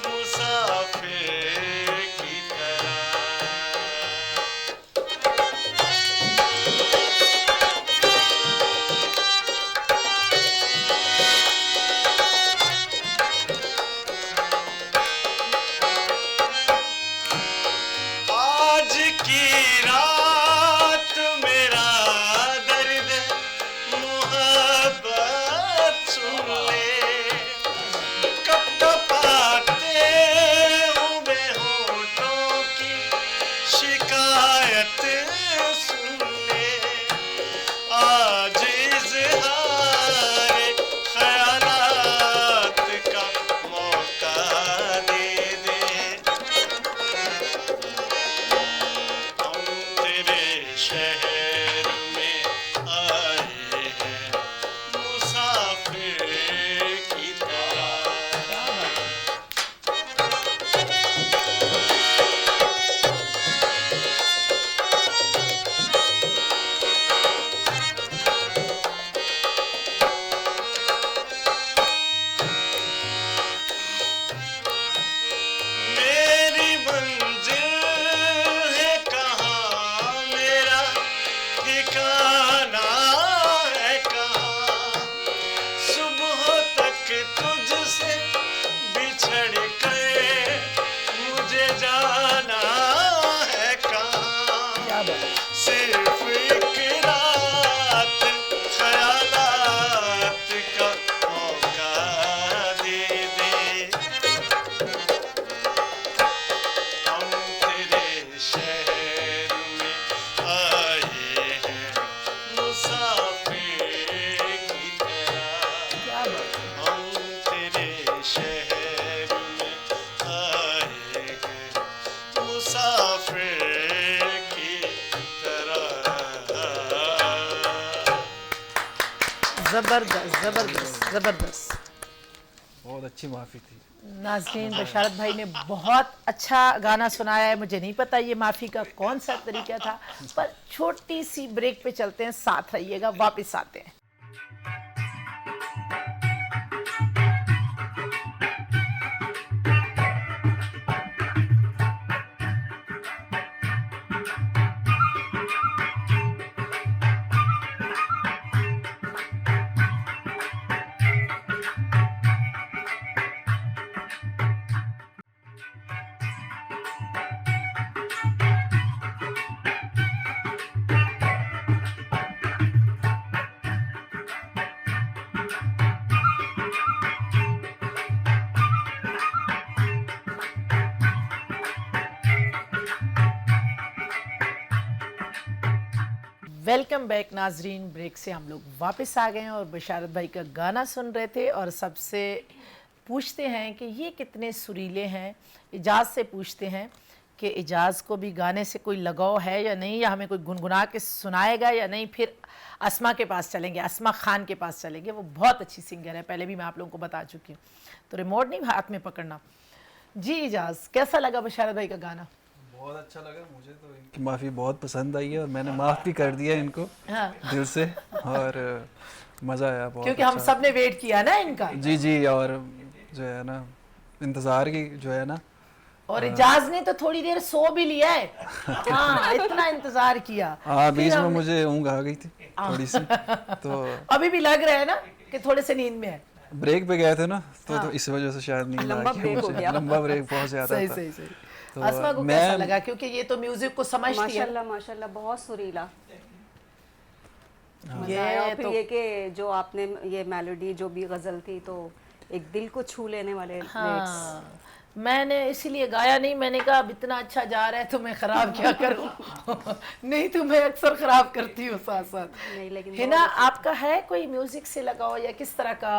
मुसाफिर की तरह। आज की रात मेरा दर्द मोहब्बत सुन ले। कपकपाते हुए होठों की शिकायत सुन ले। आज इज़हार ख़यालात का मौका दे दे। हम तेरे शहर में आए हैं मुसाफिर की तरह। मेरी मंजिल है कहाँ, मेरा ठिकाना है कहाँ। सुबह तक तुझसे बिछड़ कर मुझे जाना है कहाँ। सिर्फ एक रात ख़यालात का मौका दे दे। हम तेरे शहर में आए हैं मुसाफिर की तरह। हम तेरे शहर में आए हैं मुसाफिर की तरह।
ज़बरदस्त ज़बरदस्त ज़बरदस्त।
बहुत अच्छी माफ़ी थी।
नाज़रीन, बशारत भाई ने बहुत अच्छा गाना सुनाया है। मुझे नहीं पता ये माफ़ी का कौन सा तरीका था, पर छोटी सी ब्रेक पे चलते हैं, साथ रहिएगा, वापस आते हैं। वेलकम बैक नाजरीन। ब्रेक से हम लोग वापस आ गए हैं और बशारत भाई का गाना सुन रहे थे और सबसे पूछते हैं कि ये कितने सुरीले हैं। इजाज़ से पूछते हैं कि इजाज़ को भी गाने से कोई लगाव है या नहीं, या हमें कोई गुनगुना के सुनाएगा या नहीं। फिर अस्मा के पास चलेंगे, अस्मा खान के पास चलेंगे। वो बहुत अच्छी सिंगर है, पहले भी मैं आप लोगों को बता चुकी हूँ। तो रिमोट नहीं हाथ में पकड़ना जी। इजाज़, कैसा लगा बशारत भाई का गाना?
बहुत अच्छा लगा मुझे तो। इनकी माफ़ी बहुत पसंद आई है और मैंने माफ़ भी कर दिया इनको दिल से, और मज़ा आया बहुत।
क्योंकि हम सब ने वेट किया ना इनका।
जी जी, और जो है ना इंतज़ार की जो है ना,
और इजाज ने तो थोड़ी देर सो भी लिया है। हाँ, इतना इंतजार किया।
हाँ, बीच में मुझे ऊँघ आ गई थी थोड़ी सी, तो
अभी भी लग रहा है ना कि थोड़े से नींद में है।
ब्रेक पे गए थे ना, तो इस वजह से शायद नींद आ गई मुझे। लंबा ब्रेक बहुत ज़्यादा था।
सही सही। तो अस्मा को कैसा लगा? क्योंकि ये तो म्यूजिक को समझती है।
माशाल्लाह माशाल्लाह, बहुत सुरीला। मजा आया। और फिर ये कि जो आपने ये मेलोडी जो भी गजल थी तो एक दिल को छू लेने वाले lyrics।
हाँ, मैंने इसीलिए गाया नहीं, मैंने कहा अब इतना अच्छा जा रहा है तो मैं ख़राब क्या करूं। नहीं तो मैं अक्सर ख़राब करती हूँ साथ साथ।
नहीं, लेकिन
हिना, आपका है कोई म्यूज़िक से लगाओ या किस तरह का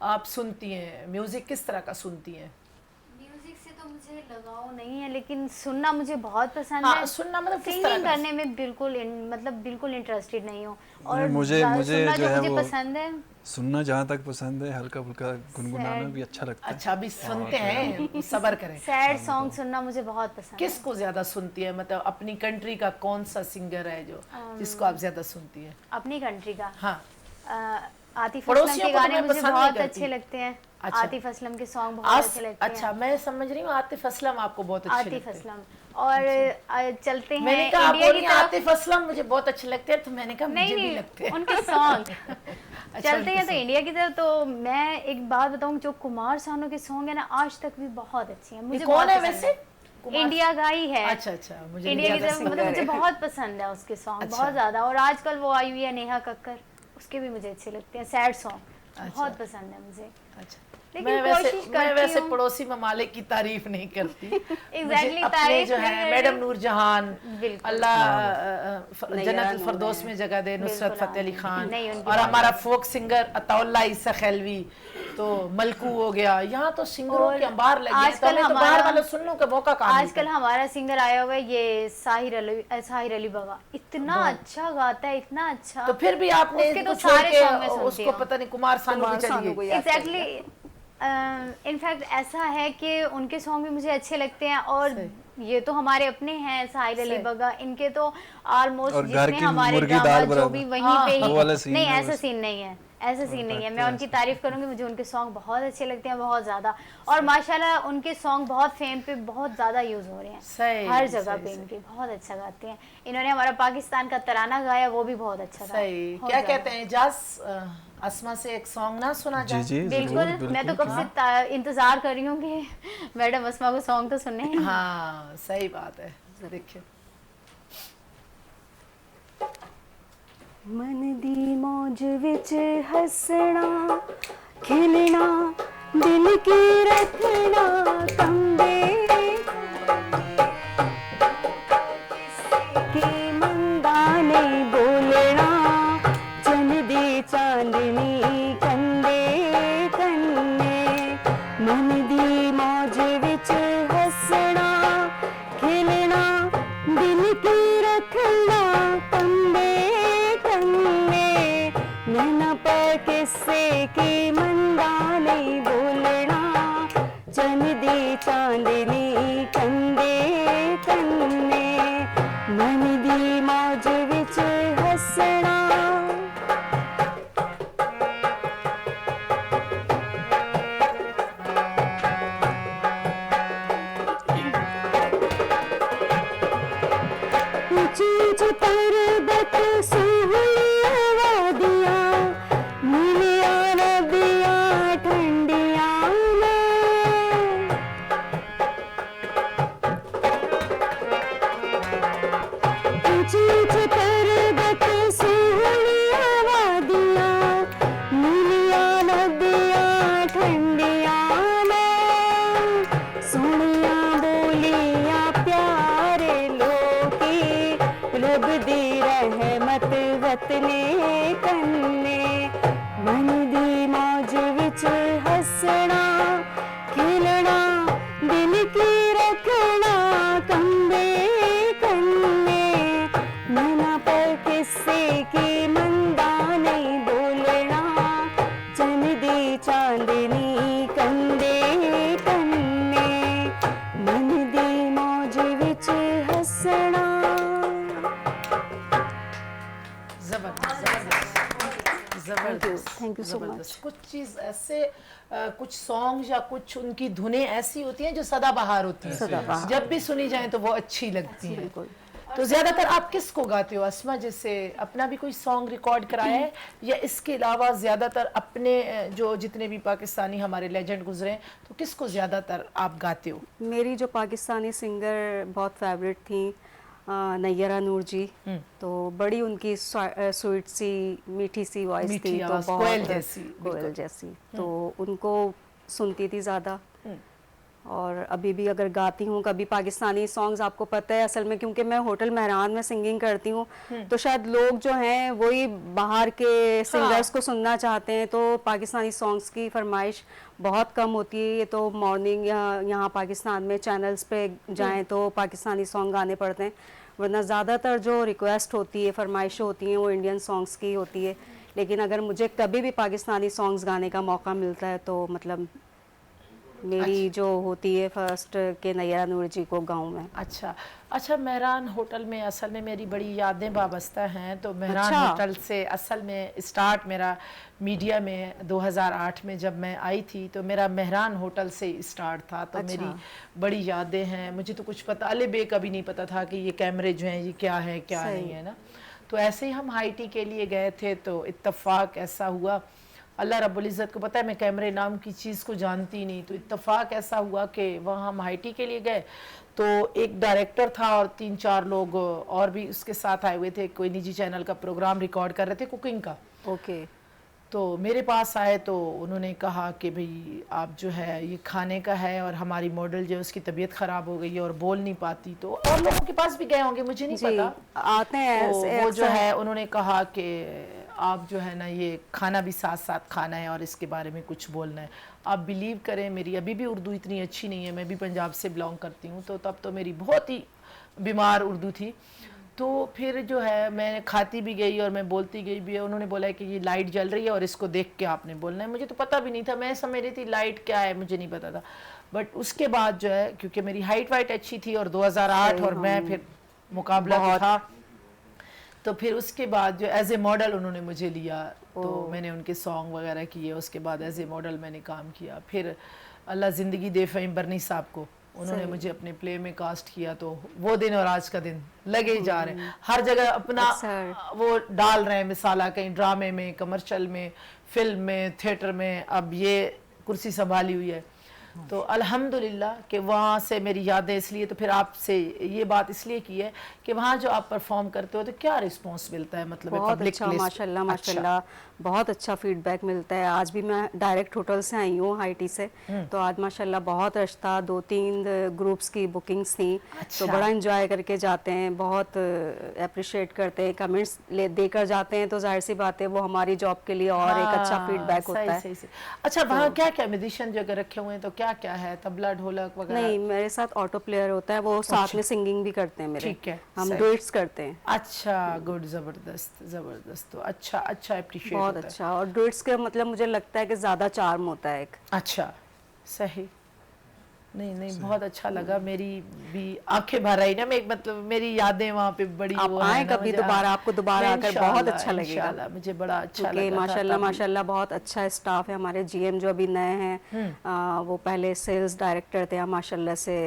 आप सुनती हैं म्यूज़िक, किस तरह का सुनती हैं?
म्यूजिक से तो मुझे लगाव नहीं है, लेकिन सुनना मुझे बहुत पसंद
हाँ,
है।
सुनना मतलब किस तरह
सिंगिंग
का?
करने में बिल्कुल इंटरेस्टेड नहीं हूँ। और
नहीं, मुझे
सुनना
जो है
मुझे
वो
पसंद है,
सुनना जहाँ तक पसंद है, हल्का फुल्का गुनगुनाना भी अच्छा लगता है।
अच्छा, अभी सुनते हैं, सब्र करें।
सैड सॉन्ग सुनना मुझे बहुत पसंद है।
किसको ज्यादा सुनती है, मतलब अपनी कंट्री का कौन सा सिंगर है जो जिसको आप ज्यादा सुनती है?
अपनी कंट्री का
हाँ,
आतिफ असलम
पड़ोसियों
के
को तो
गाने
मैं
मुझे
पसंद नहीं
बहुत
करती।
अच्छे लगते हैं।
अच्छा।
आतिफ असलम के सॉन्ग बहुत अच्छे लगते हैं।
अच्छा, मैं समझ रही हूँ आतिफ असलम आपको बहुत अच्छे
आतिफ
लगते हैं।
असलम और चलते हैं
मैंने कहा आप
इंडिया
बोल
की
रही हैं
तरफ।
आतिफ असलम मुझे बहुत अच्छे लगते हैं, तो मैंने कहा मुझे
नहीं
भी
नहीं,
लगते हैं।
उनके सॉन्ग
अच्छा,
चलते
उनके
हैं तो
song।
इंडिया की तरफ। तो मैं एक बात बताऊं, जो कुमार सानू के सॉन्ग है ना, आज तक भी बहुत अच्छे हैं।
ये
मुझे
कौन
बहुत
है
पसंद
वैसे?
है। इंडिया का ही है।
अच्छा अच्छा, मुझे
इंडिया की
नहीं
तरफ
याद
मतलब मुझे बहुत पसंद है उसके सॉन्ग,
अच्छा।
बहुत ज्यादा। और आजकल वो आई हुई है नेहा कक्कर, उसके भी मुझे अच्छे लगते हैं। सैड सॉन्ग बहुत पसंद है मुझे।
अच्छा,
लेकिन
मैं वैसे
कोशिश करती हूँ।
पड़ोसी ममालिक की तारीफ नहीं करती।
Exactly,
मुझे अपने
तारीफ
जो
नहीं
है
कर
मैडम
रही।
नूरजहान,
बिल्कुल।
अल्लाह
नहीं,
जन्नत
यार,
फरदौस
नूर
में जगह दे, नुसरत
बिल्कुल,
फतेह अली खान,
नहीं, उनकी
और
बात
हमारा फोक सिंगर अताउल्ला ईसा खैलवी, तो मलकू हो गया। यहाँ तो सिंगरों
और
के अंबार लगे हैं, तो
आजकल
हमें तो बाहर
हमारा-
वाले सुनने का मौका कहाँ
आजकल हमारा सिंगर आया हुआ है ये साहिर अली बगा, इतना अच्छा गाता है, इतना अच्छा।
तो फिर भी आपने
उसके तो
इनको छोड़
सारे
के
song मैं सुनती
उसको
हूँ।
पता नहीं कुमार सानू
कुमार
भी चली
सानू को
गई।
याद कर
एग्जैक्टली। इनफैक्ट ऐसा है कि उनके सॉन्ग भी मुझे अच्छे लगते हैं। और ये तो हमारे अपने हैं साहिर अली
सही।
बगा, इनके तो ऑलमोस्ट
और घर
जितने
की
हमारे
मुर्गी
ड्रामा
दाल
जो
बराबर।
भी वहीं
हाँ,
पे ही
वो वाला scene
नहीं,
है
ऐसा
बस।
सीन नहीं है, ऐसा सीन नहीं है।
बात
मैं
तो
उनकी
ऐसी।
तारीफ करूंगी, मुझे उनके सॉन्ग बहुत अच्छे लगते हैं, बहुत ज़्यादा। और माशाल्लाह उनके सॉन्ग बहुत फेम पे बहुत ज़्यादा यूज़ हो रहे हैं
सही,
हर जगह
सही,
पे।
सही।
इनके बहुत अच्छा गाते हैं। इन्होंने हमारा पाकिस्तान का तराना गाया, वो भी बहुत अच्छा था।
सही,
बहुत
क्या
ज़्यादा।
कहते हैं इजाज, अस्मा से एक सॉन्ग ना सुना
जी
जाए?
जी,
बिल्कुल,
जरूर,
मैं तो
बिल्कुल।
कब से इंतजार कर रही हूँ कि मैडम अस्मा को सॉन्ग तो सुनने हैं।
हाँ, सही बात है। देखिए,
मन दी मौज विच हसना खिलना दिल की रखना कंबे की मंगा नहीं बोलना चन दी चांदनी कंदे कन्ने मन दी मौज विच हसना खिलना दिल की रखना कंबे कन्ने नैना पर किस्से की मंदा नहीं बोलना चन दी चांदनी कंदे कन्ने मन दी मौज विच हसना। ऊंची ऊंची पर्वत सोहलिया वादियां नीलिया नदियां ठंडियां में ऊंची ऊंची पर्वत सोहलिया वादियां नीलिया नदियां ठंडियां में सोनिया बोलियां प्यारे लोकी रब दी रहमत वतने कन्ने मन दी मौज विच हसना खिलना दिल की रखना कंबे कन्ने नैना पर किस्से की मंदा नहीं बोलना चन दी चांदनी कंदे कन्ने मन दी मौज विच हसना।
जबरदस्त,
Thank you so
जबरदस्त। कुछ चीज ऐसे कुछ सॉन्ग या कुछ उनकी धुनें ऐसी होती हैं जो सदाबहार होती हैं,
सदाबहार।
जब भी सुनी जाए तो वो अच्छी लगती हैं। तो ज्यादातर आप किसको गाते हो अस्मा? जैसे अपना भी कोई सॉन्ग रिकॉर्ड कराया है, या इसके अलावा ज्यादातर अपने जो जितने भी पाकिस्तानी हमारे लेजेंड गुजरे हैं, तो किसको ज्यादातर आप गाते हो?
मेरी जो पाकिस्तानी सिंगर बहुत फेवरेट थी नैयरा नूर जी, तो बड़ी उनकी स्वीट सी मीठी सी वॉइस
मीठी
थी, तो
आवाज़,
बहुत
कोयल जैसी,
कोयल
बिल्कुल।
जैसी, तो उनको सुनती थी ज़्यादा। और अभी भी अगर गाती हूँ कभी पाकिस्तानी सॉन्ग्स, आपको पता है असल में क्योंकि मैं होटल मेहरान में सिंगिंग करती हूँ, तो शायद लोग जो हैं वही बाहर के सिंगर्स को सुनना चाहते हैं, तो पाकिस्तानी सॉन्ग्स की फरमाइश बहुत कम होती है। ये तो मॉर्निंग यहाँ पाकिस्तान में चैनल्स पे जाएं तो पाकिस्तानी सॉन्ग गाने पड़ते हैं, वरना ज़्यादातर जो रिक्वेस्ट होती है, फरमाइश होती हैं, वो इंडियन सॉन्ग्स की होती है। लेकिन अगर मुझे कभी भी पाकिस्तानी सॉन्ग्स गाने का मौका मिलता है तो मतलब मेरी जो होती है फर्स्ट के नैयरा नूर जी को गाऊं मैं।
अच्छा अच्छा, मेहरान होटल में असल में मेरी बड़ी यादें वाबस्ता हैं। तो मेहरान
अच्छा।
होटल से असल में स्टार्ट मेरा मीडिया में 2008 में जब मैं आई थी, तो मेरा मेहरान होटल से स्टार्ट था। तो
अच्छा।
मेरी बड़ी यादें हैं। मुझे तो कुछ पता अले बे कभी नहीं पता था कि ये कैमरे जो हैं ये क्या है क्या
सही।
नहीं है ना। तो ऐसे ही हम हाई टी के लिए गए थे, तो इत्तेफाक ऐसा हुआ, अल्लाह रब्बुल इज़्ज़त को पता है मैं कैमरे नाम की चीज़ को जानती नहीं, तो इत्तेफाक ऐसा हुआ कि वहाँ हम हाई टी के लिए गए, तो एक डायरेक्टर था और 3-4 लोग और भी उसके साथ आए हुए थे, कोई निजी चैनल का प्रोग्राम रिकॉर्ड कर रहे थे कुकिंग का।
ओके।
तो मेरे पास आए तो उन्होंने कहा कि भाई आप जो है ये खाने का है, और हमारी मॉडल जो है उसकी तबीयत ख़राब हो गई है और बोल नहीं पाती, तो और लोगों के पास भी गए होंगे मुझे नहीं
जी,
पता।
आते हैं
तो
ऐसे
वो जो
अक्सर।
है उन्होंने कहा कि आप जो है ना ये खाना भी साथ साथ खाना है और इसके बारे में कुछ बोलना है। आप बिलीव करें मेरी अभी भी उर्दू इतनी अच्छी नहीं है, मैं भी पंजाब से बिलोंग करती हूँ, तो तब तो मेरी बहुत ही बीमार उर्दू थी। तो फिर जो है मैं खाती भी गई और मैं बोलती गई भी है। उन्होंने बोला है कि ये लाइट जल रही है और इसको देख के आपने बोलना है। मुझे तो पता भी नहीं था, मैं समझ रही थी लाइट क्या है, मुझे नहीं पता था। बट उसके बाद जो है क्योंकि मेरी हाइट वाइट अच्छी थी और 2008 और मैं फिर मुकाबला तो था, तो फिर उसके बाद जो एज ए मॉडल उन्होंने मुझे लिया, तो मैंने उनके सॉन्ग वगैरह किए। उसके बाद एज ए मॉडल मैंने काम किया। फिर अल्लाह ज़िंदगी दे फ़हीम बरनी साहब को, उन्होंने मुझे अपने प्ले में कास्ट किया, तो वो दिन और आज का दिन लगे ही जा रहे हैं। हर जगह अपना वो डाल रहे हैं मिसाला, कहीं ड्रामे में, कमर्शियल में, फिल्म में, थिएटर में, अब ये कुर्सी संभाली हुई है। तो अल्हम्दुलिल्लाह कि वहाँ से मेरी यादें, इसलिए तो फिर आपसे ये बात इसलिए की है कि वहाँ जो आप परफॉर्म करते हो तो क्या रिस्पांस मिलता है, मतलब
बहुत
पब्लिक
अच्छा, माशाल्लाह माशाल्लाह, बहुत अच्छा फीडबैक मिलता है। आज भी मैं डायरेक्ट होटल से आई हूँ हाई टी से, तो आज माशाल्लाह बहुत रश था, 2-3 ग्रुप्स की बुकिंग्स थी, तो बड़ा एंजॉय करके जाते हैं, बहुत अप्रिशिएट करते हैं, कमेंट्स देकर जाते हैं, तो जाहिर सी बात है वो हमारी जॉब के लिए और एक अच्छा फीडबैक होता है।
सही। अच्छा, वहाँ क्या क्या म्यूजिशियन जो अगर रखे हुए हैं तो क्या क्या है, तबला ढोलक वगैरह?
नहीं, मेरे साथ ऑटो प्लेयर होता है, वो साथ में सिंगिंग भी करते हैं मेरे।
ठीक है,
हम डुएट्स करते हैं।
अच्छा, गुड, जबरदस्त जबरदस्त, तो अच्छा अच्छा अप्रिशिएट
बहुत
होता है।
अच्छा, और डुएट्स का मतलब मुझे लगता है कि ज्यादा चार्म होता है एक।
अच्छा, सही। नहीं बहुत अच्छा लगा, मेरी भी आंखें भर आई ना, मैं मतलब मेरी यादें वहाँ पे बड़ी
आप
वो
आए
है ना,
कभी
मुझे
दोबारा, आपको दोबारा आकर बहुत अच्छा लगेगा।
इंशाल्लाह, मुझे बड़ा अच्छा
क्योंकि
लगा था
माशाल्लाह
तभी।
माशाल्लाह बहुत अच्छा स्टाफ है। हमारे जीएम जो अभी नए हैं, वो पहले सेल्स डायरेक्टर थे माशाल्लाह से।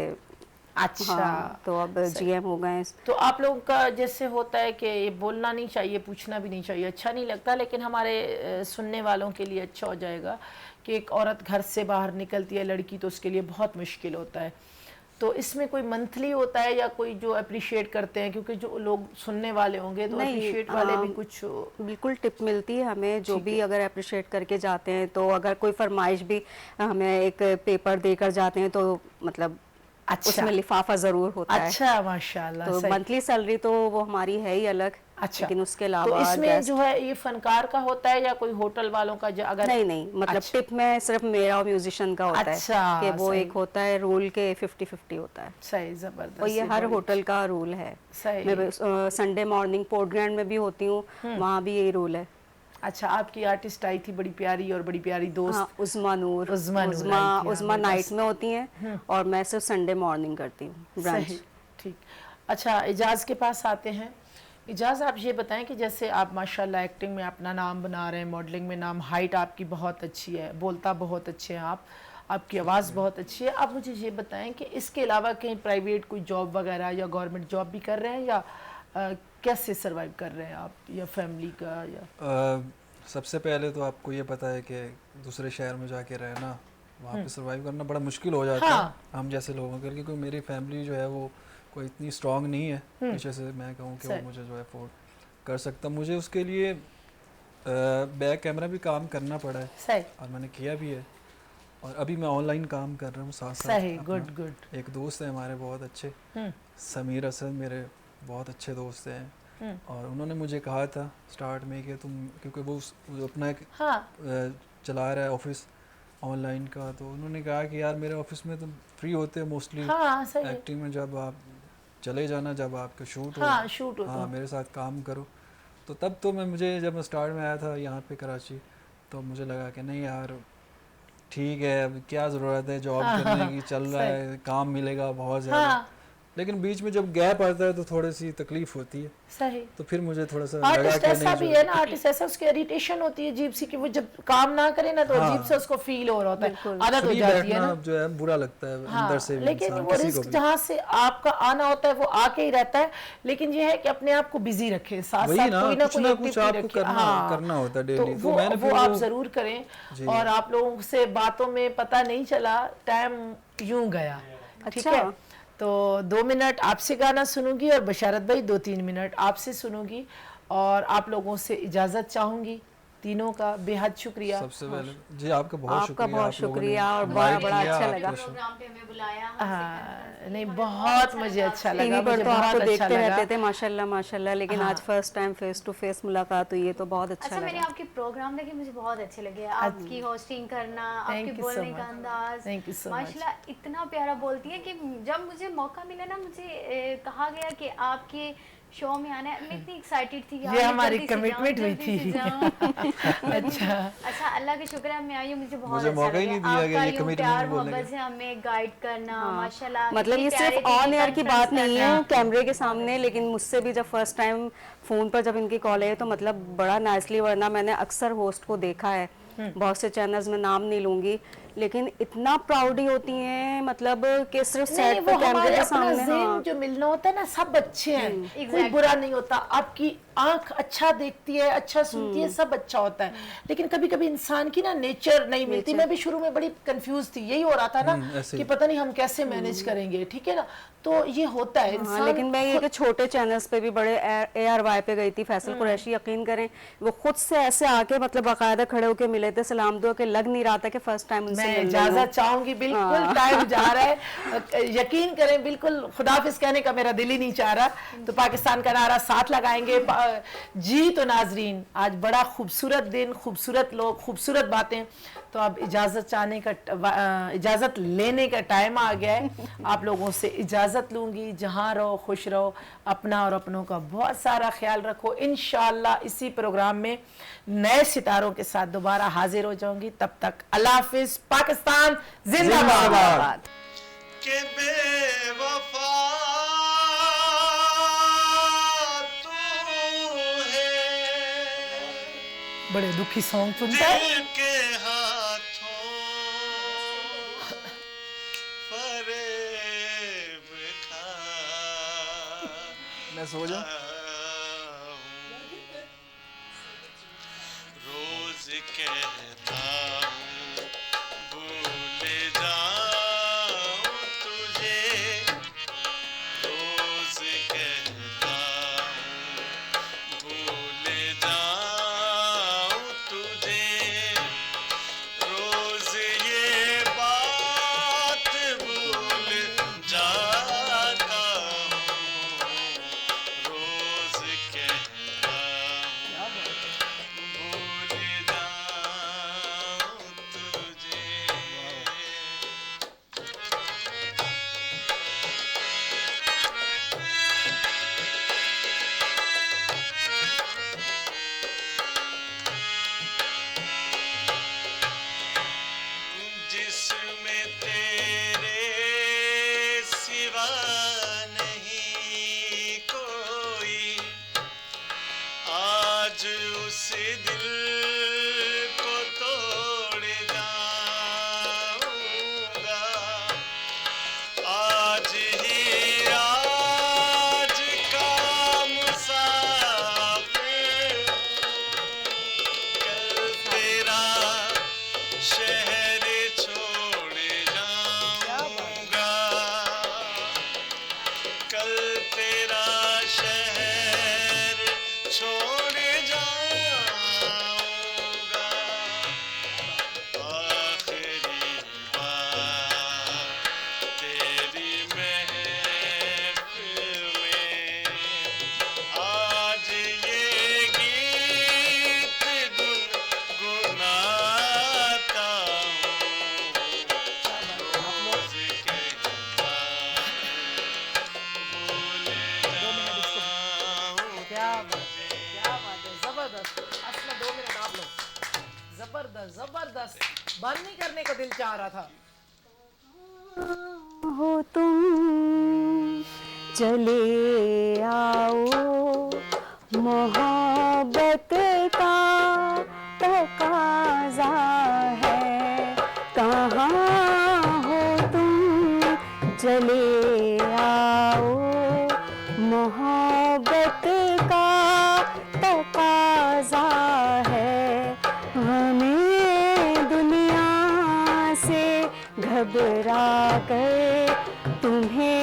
अच्छा,
हाँ, तो अब जीएम हो गए।
तो आप लोगों का जैसे होता है कि ये बोलना नहीं चाहिए, पूछना भी नहीं चाहिए, अच्छा नहीं लगता, लेकिन हमारे सुनने वालों के लिए अच्छा हो जाएगा कि एक औरत घर से बाहर निकलती है लड़की, तो उसके लिए बहुत मुश्किल होता है। तो इसमें कोई मंथली होता है या कोई जो अप्रिशिएट करते हैं, क्योंकि जो लोग सुनने वाले होंगे तो अप्रिशिएट वाले भी कुछ?
बिल्कुल टिप मिलती है हमें, जो भी अगर अप्रिशिएट करके जाते हैं, तो अगर कोई फरमाइश भी हमें एक पेपर देकर जाते हैं तो मतलब
अच्छा,
उसमें लिफाफा जरूर होता है।
अच्छा, माशाल्लाह,
तो मंथली सैलरी तो वो हमारी है ही अलग।
अच्छा,
लेकिन उसके
तो
अलावा
इसमें जो है ये फनकार का होता है या कोई होटल वालों का अगर?
नहीं, मतलब
अच्छा,
टिप में सिर्फ मेरा और म्यूजिशियन का होता
अच्छा,
है कि वो
सही।
एक होता है रूल के 50-50 होता है।
सही, जबरदस्त।
और ये हर होटल का रूल है।
सही।
मैं संडे मॉर्निंग पोर्ट ग्रैंड में भी होती हूँ, वहाँ भी यही रूल है।
अच्छा, आपकी आर्टिस्ट आई थी बड़ी प्यारी और बड़ी प्यारी दोस्त।
हाँ, उज़मा नूर।
उज़मा आई थी,
उज़मा नाइट में होती हैं और मैं सिर्फ संडे मॉर्निंग करती हूँ ब्रांच।
सही, ठीक। अच्छा, इजाज़ के पास आते हैं। इजाज़, आप ये बताएं कि जैसे आप माशाल्लाह एक्टिंग में अपना नाम बना रहे हैं, मॉडलिंग में नाम, हाइट आपकी बहुत अच्छी है, बोलता बहुत अच्छे हैं आप, आपकी आवाज़ बहुत अच्छी है। आप मुझे ये बताएं कि इसके अलावा कहीं प्राइवेट कोई जॉब वगैरह या गवर्नमेंट जॉब भी कर रहे हैं, या कैसे सर्वाइव कर रहे हैं आप, या फैमिली का, या?
सबसे पहले तो आपको ये पता है कि दूसरे शहर में जाके रहना, वहाँ पे सर्वाइव करना बड़ा मुश्किल हो जाता है हम जैसे लोगों के लिए, क्योंकि मेरी फैमिली जो है वो कोई इतनी स्ट्रांग नहीं है पीछे से मैं कहूँ कि वो
सही।
मुझे जो है अफोर्ड कर सकता। मुझे उसके लिए बैक कैमरा भी काम करना पड़ा है
सही
और मैंने किया भी है, और अभी मैं ऑनलाइन काम कर रहा हूँ साथ साथ।
सही,
अपना
गुड गुड।
एक दोस्त है हमारे बहुत अच्छे, समीर असद, मेरे बहुत अच्छे दोस्त हैं, और उन्होंने मुझे कहा था स्टार्ट में कि तुम, क्योंकि वो अपना एक
हाँ
चला रहा है ऑफिस ऑनलाइन का, तो उन्होंने कहा कि यार मेरे ऑफिस में तुम फ्री होते हो मोस्टली
हाँ सही है।
एक्टिंग में, जब आप चले जाना जब आपका शूट हो,
हाँ शूट हो
हाँ
तो
मेरे साथ काम करो। तो तब तो मुझे जब मैं स्टार्ट में आया था यहाँ पे कराची, तो मुझे लगा कि नहीं यार ठीक है, अब क्या ज़रूरत है जॉब करने की, चल रहा है, काम मिलेगा बहुत ज़्यादा।
हाँ
लेकिन बीच में जब गैप आता है तो थोड़ी सी तकलीफ होती है,
सही।
तो फिर मुझे थोड़ा सा लगा
आर्टिस्ट
कि
ऐसा
नहीं
भी
जो
है ना, आर्टिस्ट ऐसा उसकी इरिटेशन होती है अजीब सी कि वो जब काम ना करे ना तो
हाँ।
अजीब से उसको फील हो रहा होता है,
बिल्कुल।
आदत हो
फ्री
जाती है
बैठना
ना।
जो है बुरा लगता है
हाँ,
अंदर से भी,
लेकिन
इंसान
वो
किसी को
रिस्क
भी।
जहाँ से आपका आना होता है वो आके ही रहता है, लेकिन ये है कि अपने आप को बिजी रखें, साथ
वही
साथ
ना,
कोई ना
कुछ
कोई
ना कुछ
एक्टिविटी
आपको
रखें।
करना होता है
तो
डेली।
वो
मैंने
वो
फिर
आप जरूर करें।
जी।
और आप लोगों से बातों में पता नहीं चला, टाइम यूं गया। ठीक
अच्छा।
है, तो 2 मिनट आपसे गाना सुनूंगी और बशारत भाई 2-3 मिनट आपसे सुनूंगी, और आप लोगों से इजाज़त चाहूँगी। तीनों का बेहद शुक्रिया।
सबसे पहले जी आपका बहुत
आपका
शुक्रिया,
बहुत
आप लोगों ने
शुक्रिया और
invite
बड़ा
किया,
अच्छा
आपका
लगा।
प्रोग्राम पे हमें बुलाया, हमसे
हाँ, नहीं
हमें
बहुत मुझे अच्छा लगा,
टीवी पर
मुझे
तो
बहुत
आपको
अच्छा
देखते
लगा।
रहते थे माशाल्लाह माशाल्लाह, लेकिन आज first time face to face मुलाकात हुई है तो बहुत अच्छा
अच्छा, मैंने
लगा।
आपके प्रोग्राम देखे, मुझे बहुत अच्छे लगे। आपकी होस्टिंग करना,
Thank
आपके
you so
बोलने का
much.
अंदाज,
Thank you so much.
माशाल्लाह इतना प्यारा बोलती है कि जब मुझे मौका मिला ना, मुझे कहा गया कि आपके शो में आना है, मैं इतनी एक्साइटेड थी कि
ये
यार,
हमारी
जल्दी से
commitment
जाऊं,
हुई
जल्दी से
थी।
जाऊं।
अच्छा
अच्छा, अल्लाह का शुक्र है मैं आई हूँ, मुझे बहुत
मुझे
अच्छा
मौका ही
लगा।
नहीं दिया गया
आपका
ये
यूं
commitment
प्यार
बोलने
मोहब्बत
का।
से हमें गाइड करना, माशाल्लाह
मतलब ये
इतनी प्यारे
सिर्फ
TV
ऑन एयर की बात
conference
नहीं
करना।
है कैमरे के सामने, लेकिन मुझसे भी जब फर्स्ट टाइम फ़ोन पर जब इनकी कॉल आई तो मतलब बड़ा नाइसली, वरना मैंने अक्सर होस्ट को देखा है बहुत से चैनल्स में, नाम नहीं लूंगी, लेकिन इतना प्राउडी होती हैं, मतलब कि सिर्फ
नहीं,
सेट
वो
पे कैमरे
हमारे
के
अपना
सामने।
ज़हन
हाँ
जो मिलना होता है ना, सब अच्छे हैं, कोई
Exactly.
बुरा नहीं होता। आपकी आंख अच्छा देखती है, अच्छा सुनती है, सब अच्छा होता है, लेकिन कभी कभी इंसान की ना नेचर नहीं मिलती। मैं भी शुरू में बड़ी कंफ्यूज थी, यही हो रहा था ना
ऐसे
कि
ही।
पता नहीं हम कैसे मैनेज करेंगे, ठीक है ना, तो ये होता है
हाँ,
इंसान।
लेकिन मैं ये कि छोटे चैनल्स पे भी बड़े ARY पे गई थी, फैसल कुरैशी, यकीन करें वो खुद से ऐसे आके मतलब बाकायदा खड़े होके मिले थे, सलाम दुआ के, लग नहीं रहा था कि फर्स्ट टाइम उनसे
मैं
मिल रही हूँ।
इजाजत चाहूंगी, बिल्कुल टाइम जा रहा है, यकीन करें बिल्कुल खुदाफिज कहने का मेरा दिल ही नहीं चाह रहा, तो पाकिस्तान का नारा साथ लगाएंगे। जी तो नाजरीन, आज बड़ा खूबसूरत दिन, खूबसूरत लोग, खूबसूरत बातें, तो अब इजाज़त चाहने का इजाज़त लेने का टाइम आ गया है। आप लोगों से इजाज़त लूँगी। जहाँ रहो खुश रहो, अपना और अपनों का बहुत सारा ख्याल रखो। इंशाअल्लाह इसी प्रोग्राम में नए सितारों के साथ दोबारा हाजिर हो जाऊंगी। तब तक अल्लाह हाफिज़, पाकिस्तान जिंदाबाद।
के बेवफा तू है,
बड़े दुखी सॉन्ग सुनता है।
दिल के हाथों फरेब खा
मैं सो जाऊं?
रोज कहता हूँ भूल जाऊं तुझे, रोज कहता हूँ भूल जाऊं तुझे, रोज ये बात भूल जाता हूँ, रोज
का दिल चाह रहा था।
हो तुम चले आओ, मोहब्बत का तकाज़ा है। कहाँ हो तुम चले आओ, मोहब्बत का तकाज़ा है। हमें दुनिया से घबरा कर तुम्हें